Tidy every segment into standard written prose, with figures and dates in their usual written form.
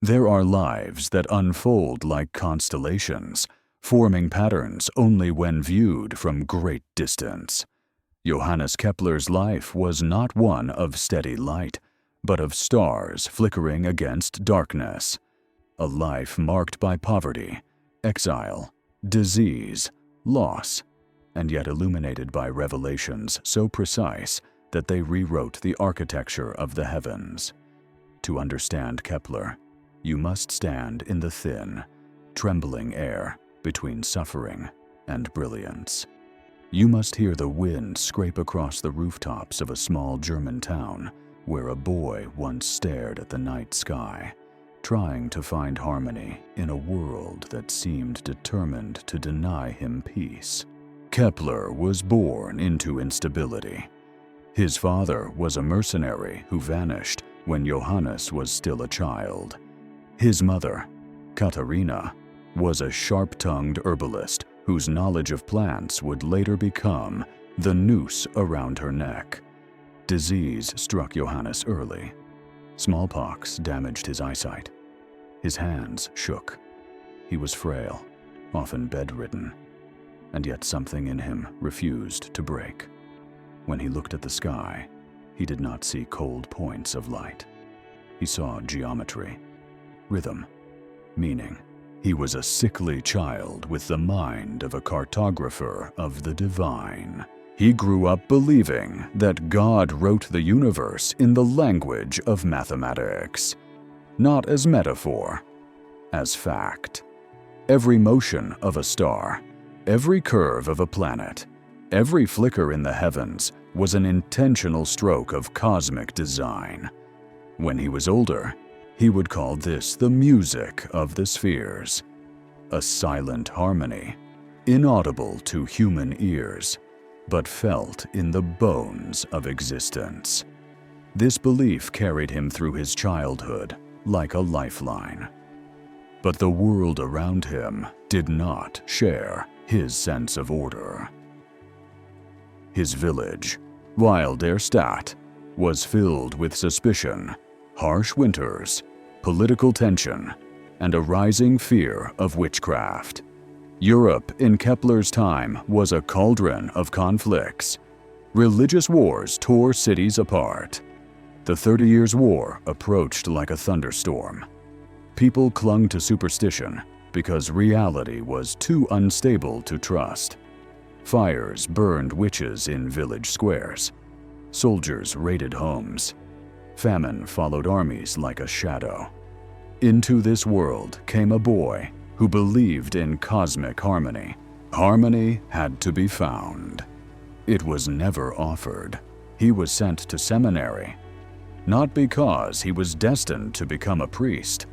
There are lives that unfold like constellations, forming patterns only when viewed from great distance. Johannes Kepler's life was not one of steady light, but of stars flickering against darkness. A life marked by poverty, exile, disease, loss, and yet illuminated by revelations so precise that they rewrote the architecture of the heavens. To understand Kepler, you must stand in the thin, trembling air between suffering and brilliance. You must hear the wind scrape across the rooftops of a small German town where a boy once stared at the night sky, trying to find harmony in a world that seemed determined to deny him peace. Kepler was born into instability. His father was a mercenary who vanished when Johannes was still a child. His mother, Katharina, was a sharp-tongued herbalist whose knowledge of plants would later become the noose around her neck. Disease struck Johannes early. Smallpox damaged his eyesight. His hands shook. He was frail, often bedridden, and yet something in him refused to break. When he looked at the sky, he did not see cold points of light. He saw geometry, rhythm, meaning. He was a sickly child with the mind of a cartographer of the divine. He grew up believing that God wrote the universe in the language of mathematics, not as metaphor, as fact. Every motion of a star, every curve of a planet, every flicker in the heavens was an intentional stroke of cosmic design. When he was older, he would call this the music of the spheres, a silent harmony, inaudible to human ears, but felt in the bones of existence. This belief carried him through his childhood like a lifeline. But the world around him did not share his sense of order. His village, Wilderstadt, was filled with suspicion, harsh winters, political tension, and a rising fear of witchcraft. Europe in Kepler's time was a cauldron of conflicts. Religious wars tore cities apart. The 30 Years' War approached like a thunderstorm. People clung to superstition because reality was too unstable to trust. Fires burned witches in village squares. Soldiers raided homes. Famine followed armies like a shadow. Into this world came a boy who believed in cosmic harmony. Harmony had to be found. It was never offered. He was sent to seminary, not because he was destined to become a priest,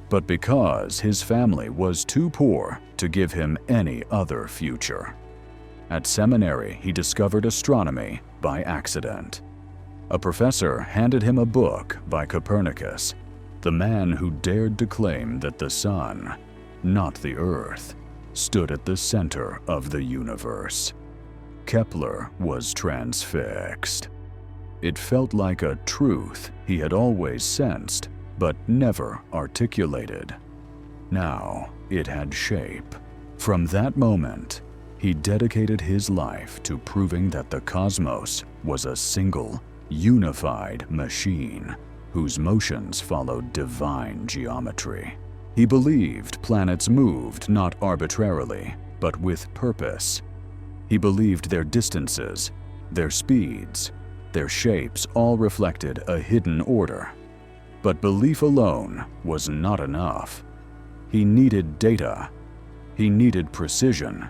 but because his family was too poor to give him any other future. At seminary, he discovered astronomy by accident. A professor handed him a book by Copernicus, the man who dared to claim that the sun, not the earth, stood at the center of the universe. Kepler was transfixed. It felt like a truth he had always sensed, but never articulated. Now it had shape. From that moment, he dedicated his life to proving that the cosmos was a single, unified machine whose motions followed divine geometry. He believed planets moved not arbitrarily, but with purpose. He believed their distances, their speeds, their shapes all reflected a hidden order. But belief alone was not enough. He needed data. He needed precision.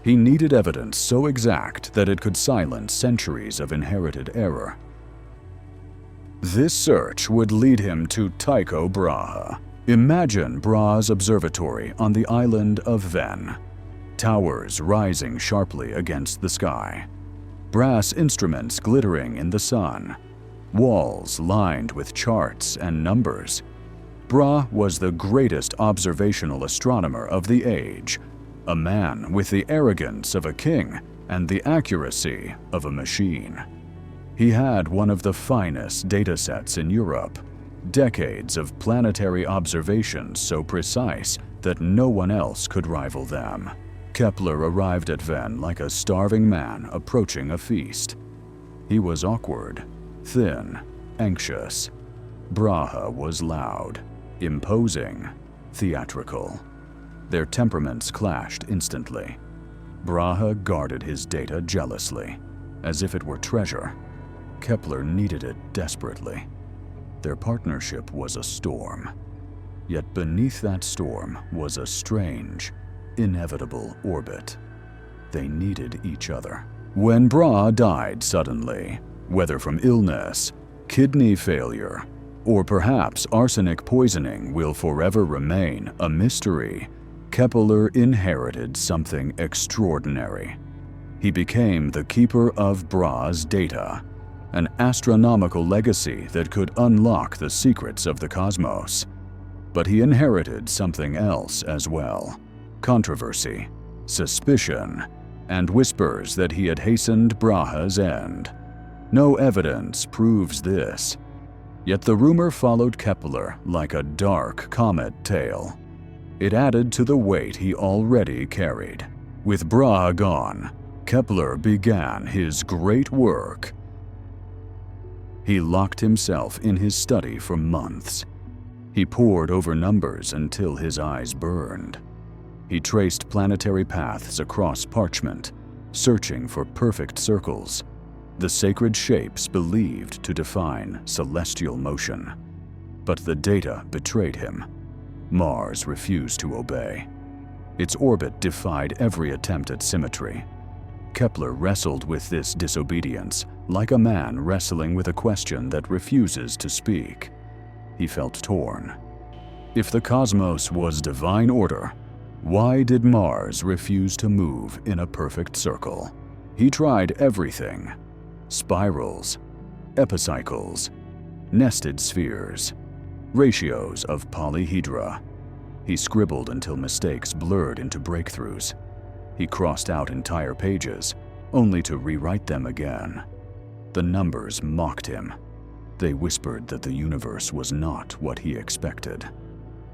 He needed evidence so exact that it could silence centuries of inherited error. This search would lead him to Tycho Brahe. Imagine Brahe's observatory on the island of Hven. Towers rising sharply against the sky. Brass instruments glittering in the sun. Walls lined with charts and numbers. Brahe was the greatest observational astronomer of the age, a man with the arrogance of a king and the accuracy of a machine. He had one of the finest datasets in Europe, decades of planetary observations so precise that no one else could rival them. Kepler arrived at Venn like a starving man approaching a feast. He was awkward, thin, anxious. Brahe was loud, imposing, theatrical. Their temperaments clashed instantly. Brahe guarded his data jealously, as if it were treasure. Kepler needed it desperately. Their partnership was a storm. Yet beneath that storm was a strange, inevitable orbit. They needed each other. When Brahe died suddenly, whether from illness, kidney failure, or perhaps arsenic poisoning will forever remain a mystery, Kepler inherited something extraordinary. He became the keeper of Brahe's data, an astronomical legacy that could unlock the secrets of the cosmos. But he inherited something else as well: controversy, suspicion, and whispers that he had hastened Brahe's end. No evidence proves this. Yet the rumor followed Kepler like a dark comet tail. It added to the weight he already carried. With Brahe gone, Kepler began his great work. He locked himself in his study for months. He pored over numbers until his eyes burned. He traced planetary paths across parchment, searching for perfect circles, the sacred shapes believed to define celestial motion. But the data betrayed him. Mars refused to obey. Its orbit defied every attempt at symmetry. Kepler wrestled with this disobedience like a man wrestling with a question that refuses to speak. He felt torn. If the cosmos was divine order, why did Mars refuse to move in a perfect circle? He tried everything: spirals, epicycles, nested spheres, ratios of polyhedra. He scribbled until mistakes blurred into breakthroughs. He crossed out entire pages, only to rewrite them again. The numbers mocked him. They whispered that the universe was not what he expected.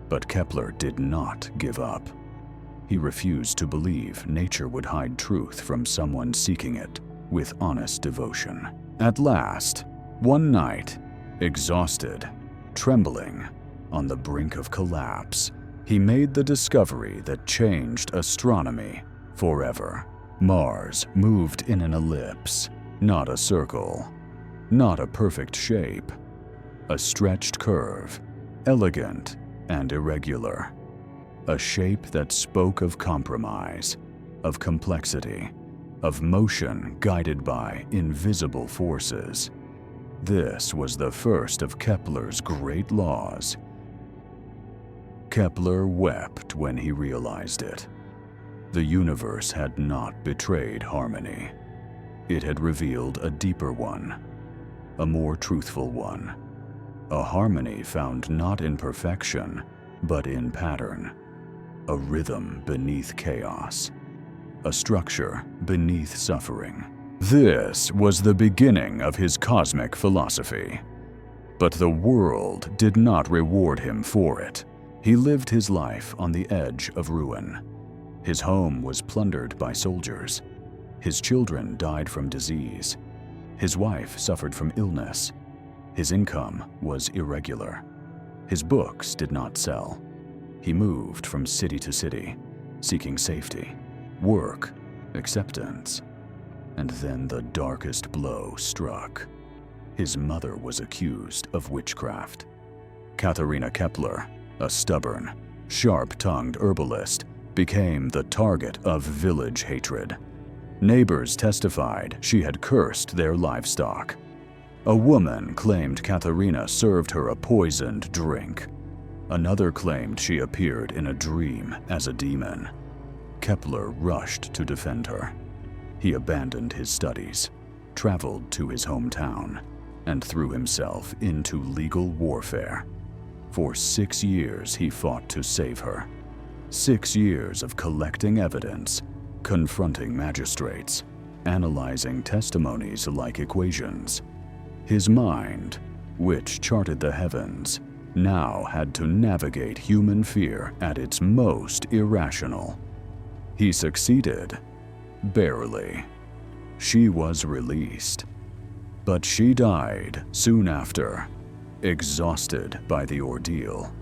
But Kepler did not give up. He refused to believe nature would hide truth from someone seeking it with honest devotion. At last, one night, exhausted, trembling, on the brink of collapse, he made the discovery that changed astronomy forever. Mars moved in an ellipse, not a circle, not a perfect shape, a stretched curve, elegant and irregular. A shape that spoke of compromise, of complexity, of motion guided by invisible forces. This was the first of Kepler's great laws. Kepler wept when he realized it. The universe had not betrayed harmony. It had revealed a deeper one, a more truthful one, a harmony found not in perfection, but in pattern, a rhythm beneath chaos, a structure beneath suffering. This was the beginning of his cosmic philosophy. But the world did not reward him for it. He lived his life on the edge of ruin. His home was plundered by soldiers. His children died from disease. His wife suffered from illness. His income was irregular. His books did not sell. He moved from city to city, seeking safety, work, acceptance. And then the darkest blow struck. His mother was accused of witchcraft. Katharina Kepler, a stubborn, sharp-tongued herbalist, became the target of village hatred. Neighbors testified she had cursed their livestock. A woman claimed Katharina served her a poisoned drink. Another claimed she appeared in a dream as a demon. Kepler rushed to defend her. He abandoned his studies, traveled to his hometown, and threw himself into legal warfare. For 6 years he fought to save her. 6 years of collecting evidence, confronting magistrates, analyzing testimonies like equations. His mind, which charted the heavens, now had to navigate human fear at its most irrational. He succeeded. Barely. She was released. But she died soon after, exhausted by the ordeal.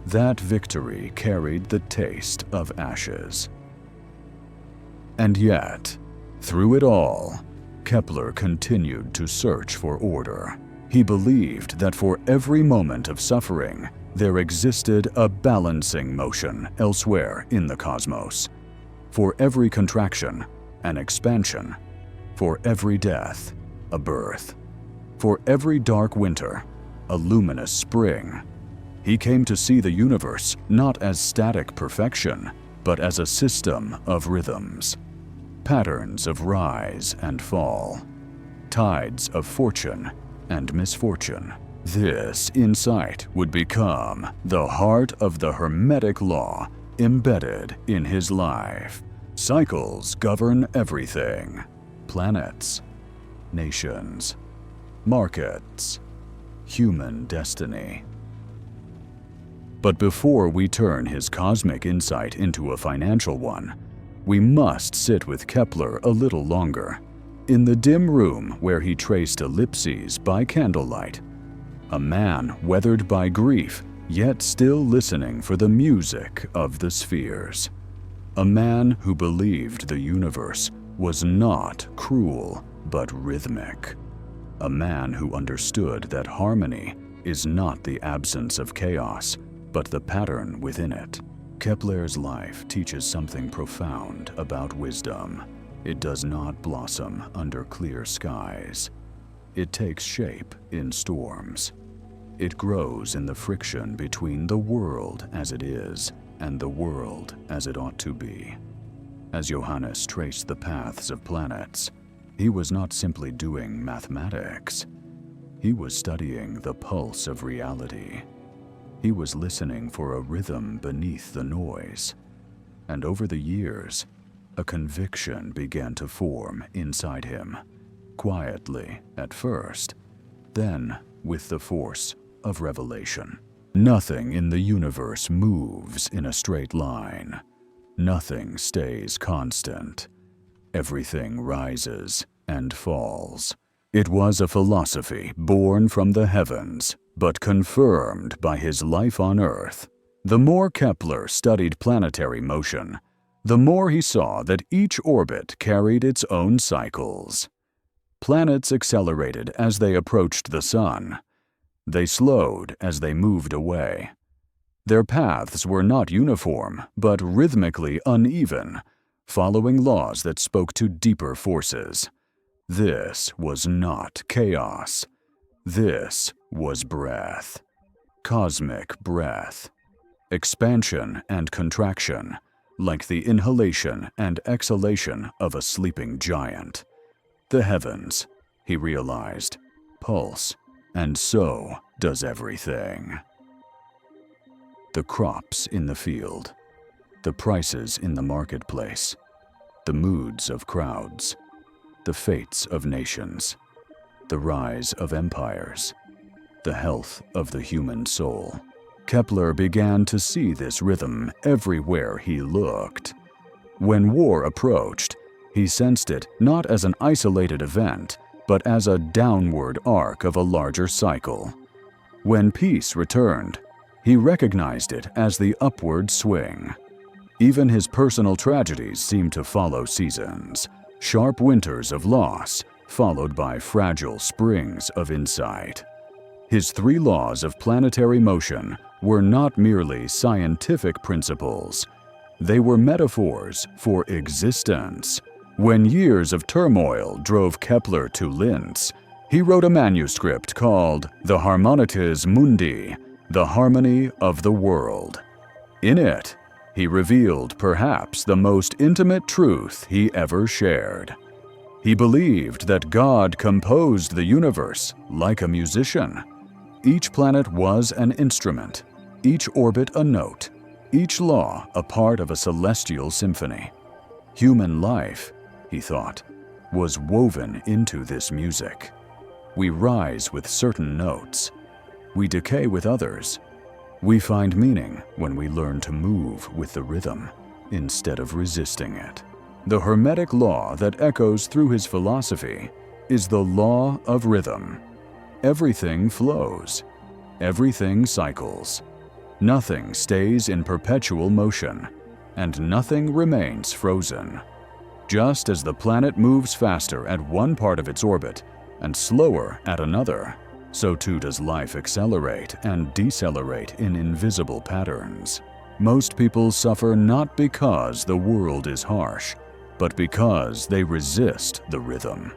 That victory carried the taste of ashes. And yet, through it all, Kepler continued to search for order. He believed that for every moment of suffering, there existed a balancing motion elsewhere in the cosmos. For every contraction, an expansion. For every death, a birth. For every dark winter, a luminous spring. He came to see the universe not as static perfection, but as a system of rhythms. Patterns of rise and fall. Tides of fortune and misfortune. This insight would become the heart of the Hermetic law embedded in his life. Cycles govern everything. Planets, nations, markets, human destiny. But before we turn his cosmic insight into a financial one, we must sit with Kepler a little longer, in the dim room where he traced ellipses by candlelight. A man weathered by grief, yet still listening for the music of the spheres. A man who believed the universe was not cruel, but rhythmic. A man who understood that harmony is not the absence of chaos, but the pattern within it. Kepler's life teaches something profound about wisdom. It does not blossom under clear skies. It takes shape in storms. It grows in the friction between the world as it is and the world as it ought to be. As Johannes traced the paths of planets, he was not simply doing mathematics. He was studying the pulse of reality. He was listening for a rhythm beneath the noise. And over the years, a conviction began to form inside him, quietly at first, then with the force of revelation. Nothing in the universe moves in a straight line. Nothing stays constant. Everything rises and falls. It was a philosophy born from the heavens, but confirmed by his life on Earth. The more Kepler studied planetary motion, the more he saw that each orbit carried its own cycles. Planets accelerated as they approached the Sun. They slowed as they moved away. Their paths were not uniform, but rhythmically uneven, following laws that spoke to deeper forces. This was not chaos. This was breath. Cosmic breath. Expansion and contraction, like the inhalation and exhalation of a sleeping giant. The heavens, he realized, pulse, and so does everything. The crops in the field, the prices in the marketplace, the moods of crowds, the fates of nations, the rise of empires, the health of the human soul. Kepler began to see this rhythm everywhere he looked. When war approached, he sensed it not as an isolated event, but as a downward arc of a larger cycle. When peace returned, he recognized it as the upward swing. Even his personal tragedies seemed to follow seasons, sharp winters of loss, followed by fragile springs of insight. His 3 laws of planetary motion were not merely scientific principles. They were metaphors for existence. When years of turmoil drove Kepler to Linz, he wrote a manuscript called The Harmonitas Mundi, the harmony of the world. In it, he revealed perhaps the most intimate truth he ever shared. He believed that God composed the universe like a musician. Each planet was an instrument, each orbit a note, each law a part of a celestial symphony. Human life, he thought, was woven into this music. We rise with certain notes. We decay with others. We find meaning when we learn to move with the rhythm instead of resisting it. The Hermetic law that echoes through his philosophy is the law of rhythm. Everything flows. Everything cycles. Nothing stays in perpetual motion, and nothing remains frozen. Just as the planet moves faster at one part of its orbit and slower at another, so too does life accelerate and decelerate in invisible patterns. Most people suffer not because the world is harsh, but because they resist the rhythm.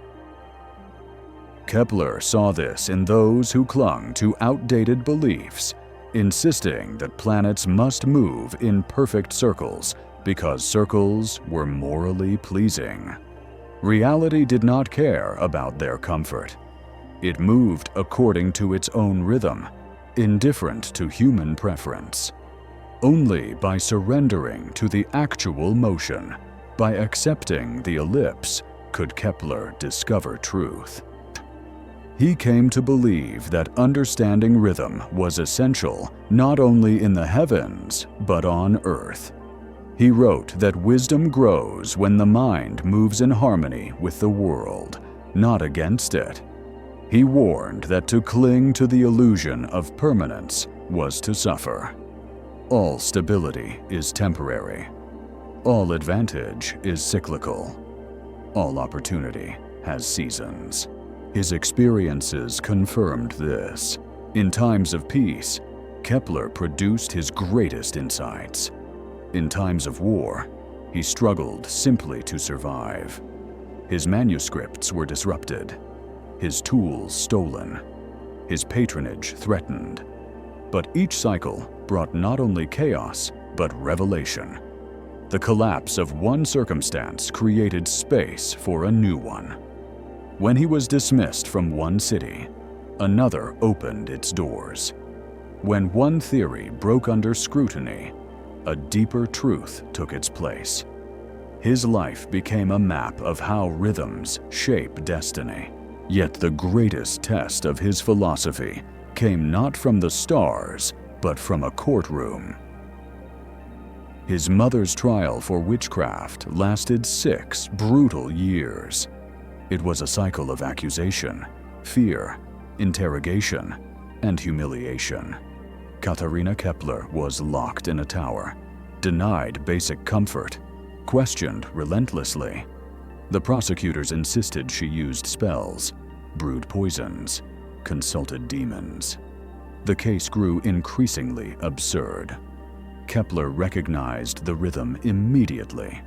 Kepler saw this in those who clung to outdated beliefs, insisting that planets must move in perfect circles because circles were morally pleasing. Reality did not care about their comfort. It moved according to its own rhythm, indifferent to human preference. Only by surrendering to the actual motion, by accepting the ellipse, could Kepler discover truth. He came to believe that understanding rhythm was essential not only in the heavens, but on Earth. He wrote that wisdom grows when the mind moves in harmony with the world, not against it. He warned that to cling to the illusion of permanence was to suffer. All stability is temporary. All advantage is cyclical. All opportunity has seasons. His experiences confirmed this. In times of peace, Kepler produced his greatest insights. In times of war, he struggled simply to survive. His manuscripts were disrupted, his tools stolen, his patronage threatened. But each cycle brought not only chaos, but revelation. The collapse of one circumstance created space for a new one. When he was dismissed from one city, another opened its doors. When one theory broke under scrutiny, a deeper truth took its place. His life became a map of how rhythms shape destiny. Yet the greatest test of his philosophy came not from the stars, but from a courtroom. His mother's trial for witchcraft lasted 6 brutal years. It was a cycle of accusation, fear, interrogation, and humiliation. Katharina Kepler was locked in a tower, denied basic comfort, questioned relentlessly. The prosecutors insisted she used spells, brewed poisons, consulted demons. The case grew increasingly absurd. Kepler recognized the rhythm immediately.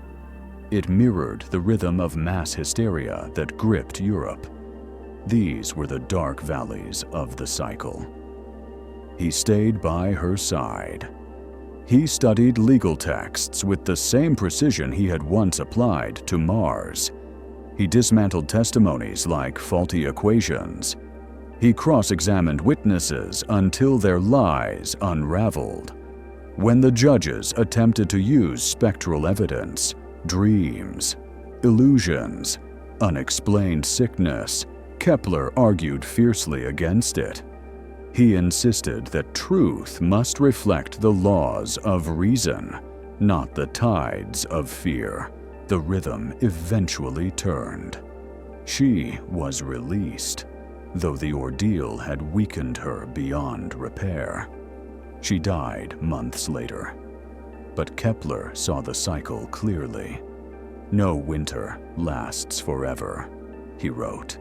It mirrored the rhythm of mass hysteria that gripped Europe. These were the dark valleys of the cycle. He stayed by her side. He studied legal texts with the same precision he had once applied to Mars. He dismantled testimonies like faulty equations. He cross-examined witnesses until their lies unraveled. When the judges attempted to use spectral evidence, dreams, illusions, unexplained sickness, Kepler argued fiercely against it. He insisted that truth must reflect the laws of reason, not the tides of fear. The rhythm eventually turned. She was released, though the ordeal had weakened her beyond repair. She died months later. But Kepler saw the cycle clearly. "No winter lasts forever," he wrote.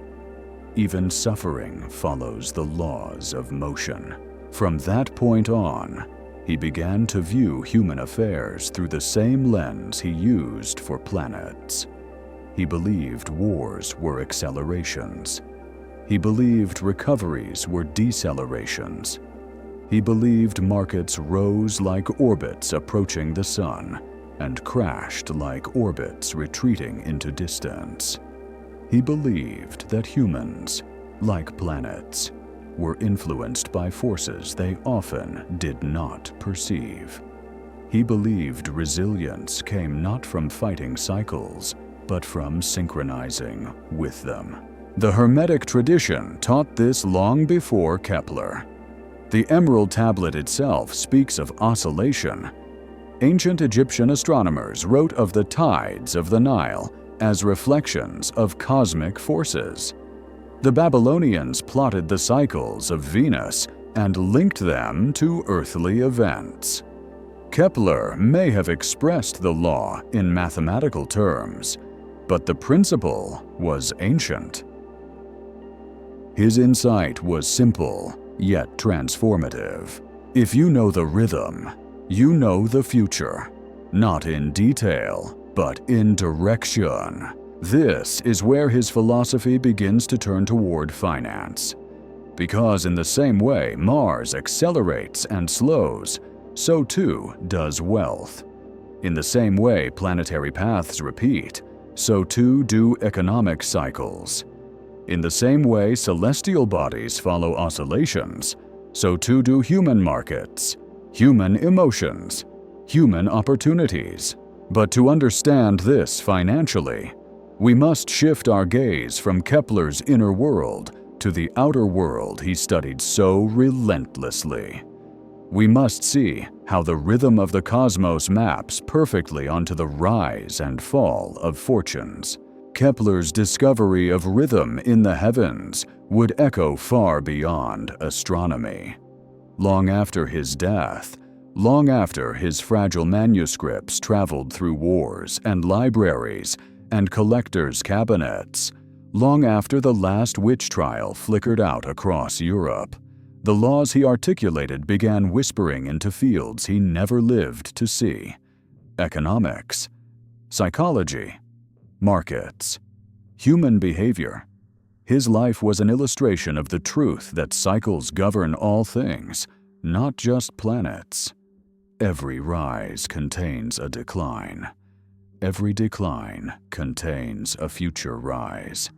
"Even suffering follows the laws of motion." From that point on, he began to view human affairs through the same lens he used for planets. He believed wars were accelerations. He believed recoveries were decelerations. He believed markets rose like orbits approaching the sun and crashed like orbits retreating into distance. He believed that humans, like planets, were influenced by forces they often did not perceive. He believed resilience came not from fighting cycles, but from synchronizing with them. The Hermetic tradition taught this long before Kepler. The Emerald Tablet itself speaks of oscillation. Ancient Egyptian astronomers wrote of the tides of the Nile as reflections of cosmic forces. The Babylonians plotted the cycles of Venus and linked them to earthly events. Kepler may have expressed the law in mathematical terms, but the principle was ancient. His insight was simple, yet transformative. If you know the rhythm, you know the future, not in detail, but in direction. This is where his philosophy begins to turn toward finance. Because in the same way Mars accelerates and slows, so too does wealth. In the same way planetary paths repeat, so too do economic cycles. In the same way celestial bodies follow oscillations, so too do human markets, human emotions, human opportunities. But to understand this financially, we must shift our gaze from Kepler's inner world to the outer world he studied so relentlessly. We must see how the rhythm of the cosmos maps perfectly onto the rise and fall of fortunes. Kepler's discovery of rhythm in the heavens would echo far beyond astronomy. Long after his death, long after his fragile manuscripts traveled through wars and libraries and collectors' cabinets, long after the last witch trial flickered out across Europe, the laws he articulated began whispering into fields he never lived to see: economics, psychology, markets, human behavior. His life was an illustration of the truth that cycles govern all things, not just planets. Every rise contains a decline. Every decline contains a future rise.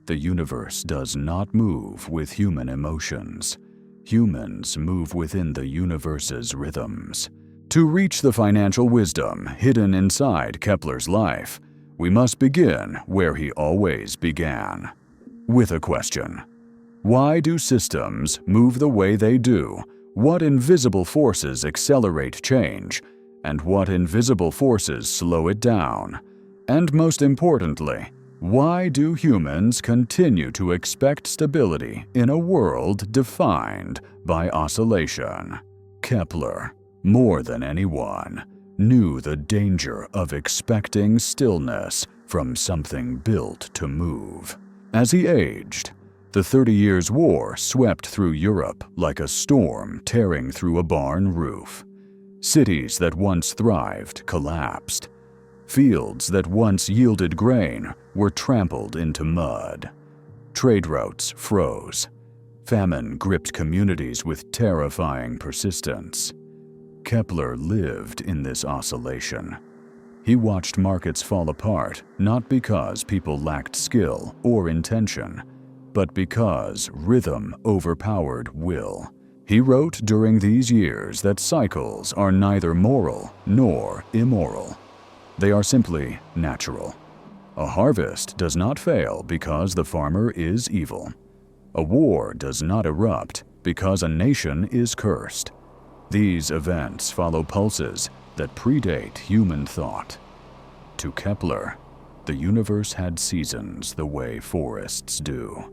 The universe does not move with human emotions. Humans move within the universe's rhythms. To reach the financial wisdom hidden inside Kepler's life, we must begin where he always began, with a question. Why do systems move the way they do? What invisible forces accelerate change, and what invisible forces slow it down? And most importantly, why do humans continue to expect stability in a world defined by oscillation? Kepler, more than anyone, knew the danger of expecting stillness from something built to move. As he aged, the 30 Years' War swept through Europe like a storm tearing through a barn roof. Cities that once thrived collapsed. Fields that once yielded grain were trampled into mud. Trade routes froze. Famine gripped communities with terrifying persistence. Kepler lived in this oscillation. He watched markets fall apart, not because people lacked skill or intention, but because rhythm overpowered will. He wrote during these years that cycles are neither moral nor immoral. They are simply natural. A harvest does not fail because the farmer is evil. A war does not erupt because a nation is cursed. These events follow pulses that predate human thought. To Kepler, the universe had seasons the way forests do.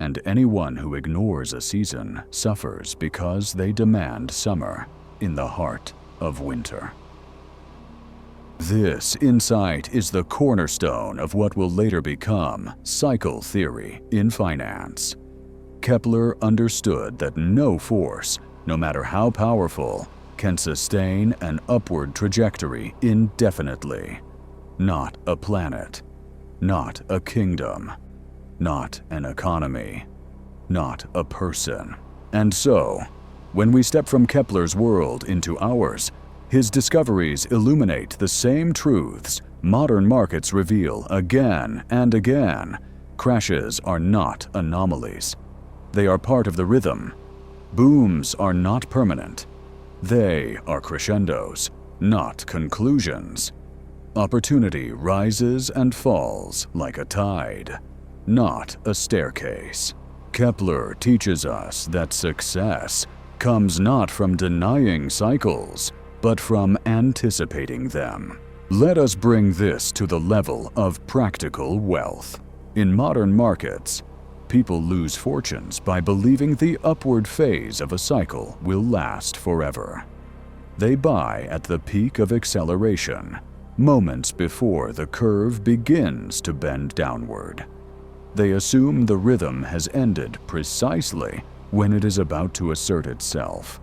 And anyone who ignores a season suffers because they demand summer in the heart of winter. This insight is the cornerstone of what will later become cycle theory in finance. Kepler understood that no force, no matter how powerful, can sustain an upward trajectory indefinitely. Not a planet, not a kingdom, not an economy, not a person. And so, when we step from Kepler's world into ours, his discoveries illuminate the same truths modern markets reveal again and again. Crashes are not anomalies. They are part of the rhythm. Booms are not permanent. They are crescendos, not conclusions. Opportunity rises and falls like a tide. not a staircase. Kepler teaches us that success comes not from denying cycles, but from anticipating them. Let us bring this to the level of practical wealth. In modern markets, people lose fortunes by believing the upward phase of a cycle will last forever. They buy at the peak of acceleration, moments before the curve begins to bend downward. They assume the rhythm has ended precisely when it is about to assert itself.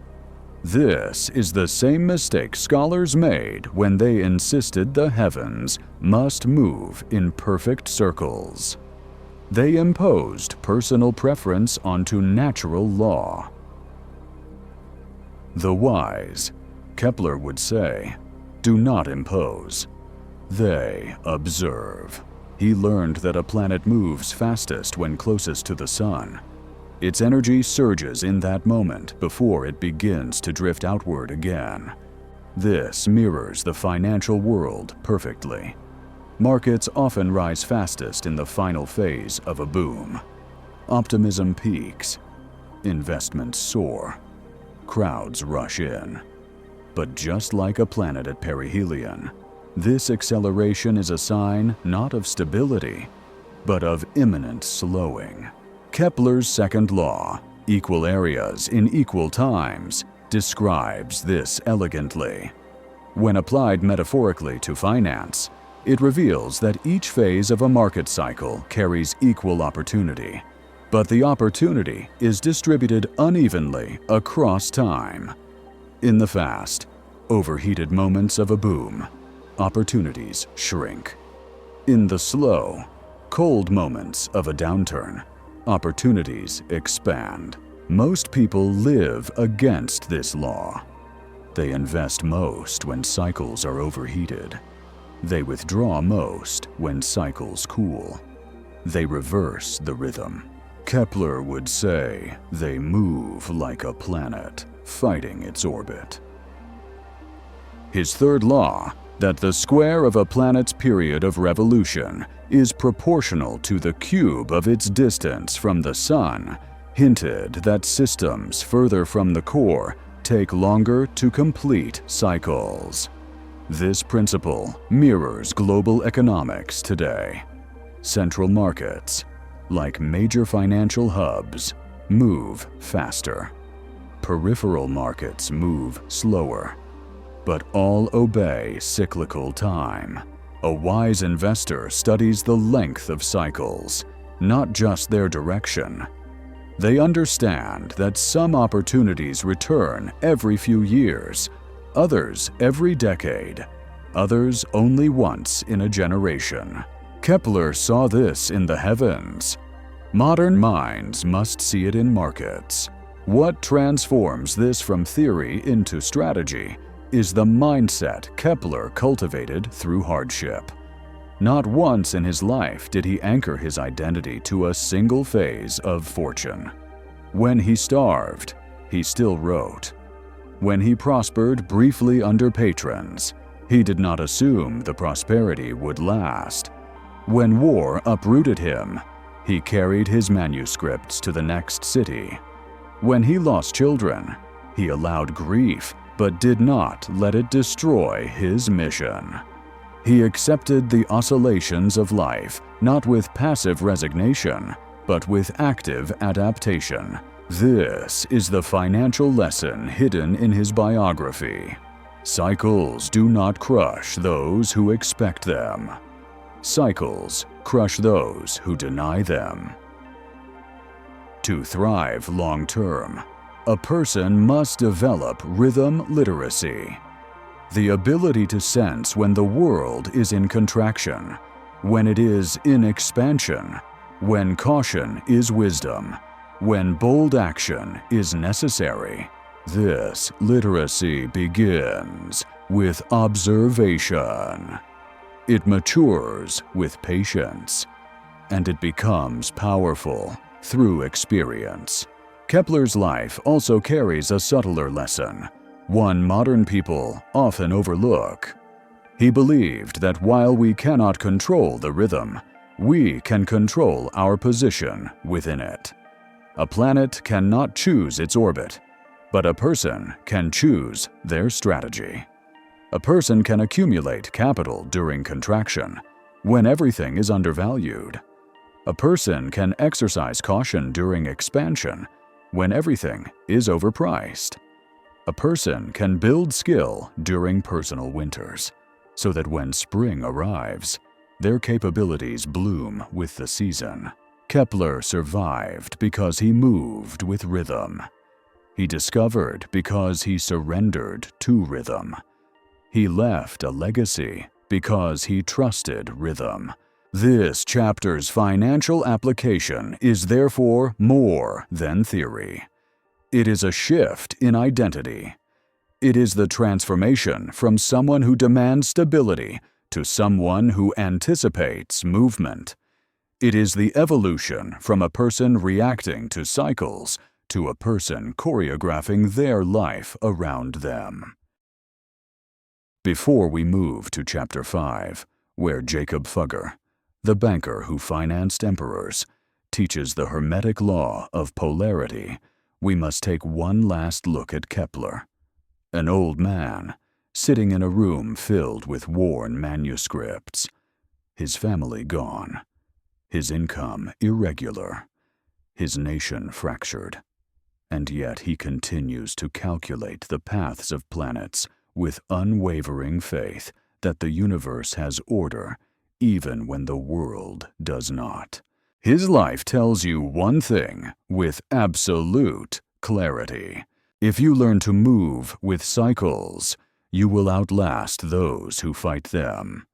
This is the same mistake scholars made when they insisted the heavens must move in perfect circles. They imposed personal preference onto natural law. The wise, Kepler would say, do not impose. They observe. He learned that a planet moves fastest when closest to the sun. Its energy surges in that moment before it begins to drift outward again. This mirrors the financial world perfectly. Markets often rise fastest in the final phase of a boom. Optimism peaks. Investments soar. Crowds rush in. But just like a planet at perihelion, this acceleration is a sign not of stability, but of imminent slowing. Kepler's second law, equal areas in equal times, describes this elegantly. When applied metaphorically to finance, it reveals that each phase of a market cycle carries equal opportunity, but the opportunity is distributed unevenly across time. In the fast, overheated moments of a boom, opportunities shrink. In the slow, cold moments of a downturn, opportunities expand. Most people live against this law. They invest most when cycles are overheated. They withdraw most when cycles cool. They reverse the rhythm. Kepler would say they move like a planet, fighting its orbit. His third law, that the square of a planet's period of revolution is proportional to the cube of its distance from the Sun, hinted that systems further from the core take longer to complete cycles. This principle mirrors global economics today. Central markets, like major financial hubs, move faster. Peripheral markets move slower, but all obey cyclical time. A wise investor studies the length of cycles, not just their direction. They understand that some opportunities return every few years, others every decade, others only once in a generation. Kepler saw this in the heavens. Modern minds must see it in markets. What transforms this from theory into strategy is the mindset Kepler cultivated through hardship. Not once in his life did he anchor his identity to a single phase of fortune. When he starved, he still wrote. When he prospered briefly under patrons, he did not assume the prosperity would last. When war uprooted him, he carried his manuscripts to the next city. When he lost children, he allowed grief but did not let it destroy his mission. He accepted the oscillations of life, not with passive resignation, but with active adaptation. This is the financial lesson hidden in his biography. Cycles do not crush those who expect them. Cycles crush those who deny them. To thrive long-term, a person must develop rhythm literacy, the ability to sense when the world is in contraction, when it is in expansion, when caution is wisdom, when bold action is necessary. This literacy begins with observation. It matures with patience, and it becomes powerful through experience. Kepler's life also carries a subtler lesson, one modern people often overlook. He believed that while we cannot control the rhythm, We can control our position within it. A planet cannot choose its orbit, but a person can choose their strategy. A person can accumulate capital during contraction, when everything is undervalued. A person can exercise caution during expansion, when everything is overpriced. A person can build skill during personal winters, so that when spring arrives, their capabilities bloom with the season. Kepler survived because he moved with rhythm. He discovered because he surrendered to rhythm. He left a legacy because he trusted rhythm. This chapter's financial application is therefore more than theory. It is a shift in identity. It is the transformation from someone who demands stability to someone who anticipates movement. It is the evolution from a person reacting to cycles to a person choreographing their life around them. Before we move to Chapter 5, where Jacob Fugger, the banker who financed emperors, teaches the Hermetic law of polarity, we must take one last look at Kepler, an old man sitting in a room filled with worn manuscripts, his family gone, his income irregular, his nation fractured, and yet he continues to calculate the paths of planets with unwavering faith that the universe has order, even when the world does not. His life tells you one thing with absolute clarity. If you learn to move with cycles, you will outlast those who fight them.